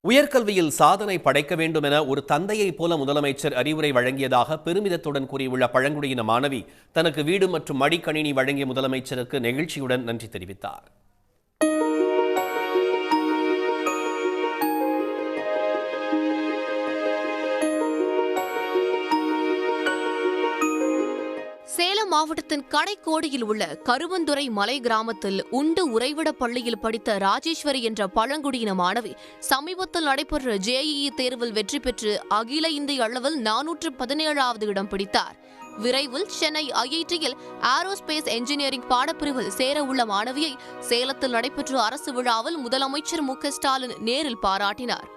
உயர்கல்வியில் சாதனை படைக்க வேண்டும் என ஒரு தந்தையைப் போல முதலமைச்சர் அறிவுரை வழங்கியதாக பெருமிதத்துடன் கூறியுள்ள பழங்குடியின மாணவி தனக்கு வீடு மற்றும் மடிக்கணினி வழங்கிய முதலமைச்சருக்கு நெகிழ்ச்சியுடன் நன்றி தெரிவித்தார். சேலம் மாவட்டத்தின் கடைக்கோடியில் உள்ள கருவந்துறை மலை கிராமத்தில் உண்டு உறைவிட பள்ளியில் படித்த ராஜேஸ்வரி என்ற பழங்குடியின மாணவி சமீபத்தில் நடைபெற்ற JEE தேர்வில் வெற்றி பெற்று அகில இந்திய அளவில் 417வது இடம் பிடித்தார். விரைவில் சென்னை IITயில் ஏரோஸ்பேஸ் என்ஜினியரிங் பாடப்பிரிவில் சேர உள்ள மாணவியை சேலத்தில் நடைபெற்ற அரசு விழாவில் முதலமைச்சர் மு.க.ஸ்டாலின் நேரில் பாராட்டினார்.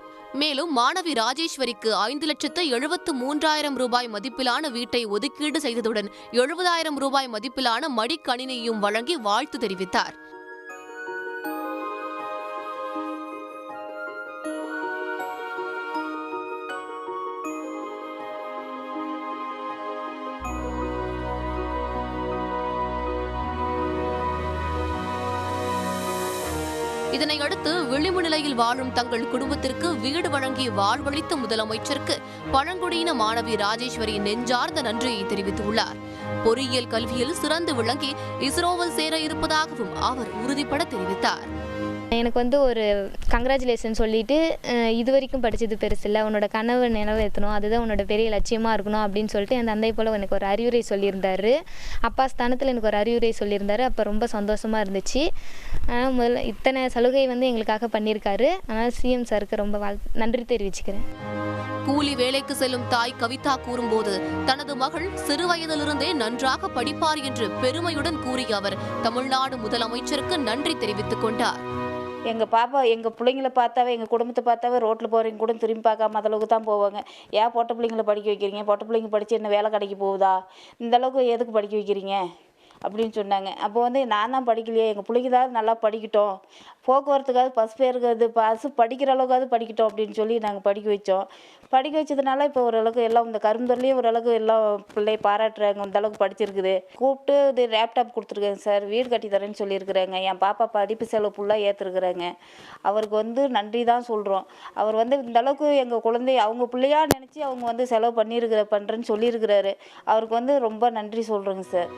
மேலும் மாணவி ராஜேஸ்வரிக்கு 5,73,000 ரூபாய் மதிப்பிலான வீட்டை ஒதுக்கீடு செய்ததுடன் 70,000 ரூபாய் மதிப்பிலான மடிக்கணினியையும் வழங்கி வாழ்த்து தெரிவித்தார். இதனையடுத்து விளிம்பு நிலையில் வாழும் தங்கள் குடும்பத்திற்கு வீடு வழங்கி வாழ்வளித்த முதலமைச்சருக்கு பழங்குடியின மாணவி ராஜேஸ்வரி நெஞ்சார்ந்த நன்றியை தெரிவித்துள்ளார். பொறியியல் கல்வியில் சிறந்து விளங்கி இஸ்ரோவில் சேர இருப்பதாகவும் அவர் உறுதிபட தெரிவித்தார். எனக்கு ஒரு கங்க்ராச்சுலேஷன் சொல்லிட்டு இது வரைக்கும் படித்தது பெருசு இல்லை, உன்னோட கனவு நிறைவேற்றணும், அதுதான் உன்னோட பெரிய லட்சியமாக இருக்கணும் அப்படின்னு சொல்லிட்டு என் தந்தை போல் எனக்கு ஒரு அறிவுரை சொல்லியிருந்தார். அப்பா ஸ்தானத்தில் எனக்கு ஒரு அறிவுரை சொல்லியிருந்தார். அப்போ ரொம்ப சந்தோஷமாக இருந்துச்சு. ஆனால் முதல்ல இத்தனை சலுகை எங்களுக்காக பண்ணியிருக்காரு. அதனால் CM சாருக்கு ரொம்ப நன்றி தெரிவிச்சுக்கிறேன். கூலி வேலைக்கு செல்லும் தாய் கவிதா கூறும்போது தனது மகள் சிறு வயதிலிருந்தே நன்றாக படிப்பார் என்று பெருமையுடன் கூறிய அவர் தமிழ்நாடு முதலமைச்சருக்கு நன்றி தெரிவித்துக் கொண்டார். எங்கள் பாப்பா எங்கள் பிள்ளைங்கள பார்த்தாவே, எங்கள் குடும்பத்தை பார்த்தாவே ரோட்டில் போகிறவங்க கூட திரும்பி பார்க்காம அளவுக்கு தான் போவாங்க. ஏன் பொட்டை பிள்ளைங்களை படிக்க வைக்கிறீங்க, பொட்டை பிள்ளைங்க படித்து என்ன வேலை கிடைக்க போகுதா, இந்தளவுக்கு எதுக்கு படிக்க வைக்கிறீங்க அப்படின்னு சொன்னாங்க. அப்போ நான் தான் படிக்கலையே, எங்கள் பிள்ளைங்க தான் நல்லா படிக்கட்டும், போக்குவரத்துக்காவது பஸ் பேருக்காவது பஸ் படிக்கிற அளவுக்காவது படிக்கட்டும் அப்படின்னு சொல்லி நாங்கள் படிக்க வச்சோம். படிக்க வச்சதுனால இப்போ ஓரளவுக்கு எல்லாம் இந்த கரும்புதொல்லையும் ஓரளவுக்கு எல்லாம் பிள்ளை பாராட்டுறாங்க, இந்த அளவுக்கு படிச்சிருக்குது. கூப்பிட்டு இது லேப்டாப் கொடுத்துருக்கேன் சார், வீடு கட்டி தரேன்னு சொல்லியிருக்கிறாங்க. என் பாப்பா படிப்பு செலவு ஃபுல்லாக ஏற்றுருக்குறாங்க. அவருக்கு நன்றி தான் சொல்கிறோம். அவர் இந்த அளவுக்கு எங்கள் குழந்தை அவங்க பிள்ளையாக நினச்சி அவங்க செலவு பண்ணுறேன்னு சொல்லியிருக்கிறாரு. அவருக்கு ரொம்ப நன்றி சொல்கிறேங்க சார்.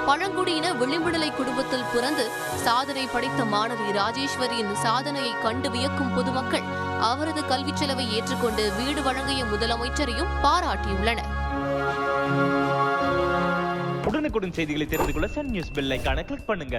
பழங்குடியின விளிம்புநிலை குடும்பத்தில் பிறந்து சாதனை படைத்த மாணவி ராஜேஸ்வரியின் சாதனையை கண்டு வியக்கும் பொதுமக்கள் அவரது கல்விச் செலவை ஏற்றுக்கொண்டு வீடு வழங்கிய முதலமைச்சரையும் பாராட்டியுள்ளனர். உடனுக்குடன் செய்திகளை தெரிந்து கொள்ள சன் நியூஸ் பெல் ஐகானை கிளிக் பண்ணுங்க.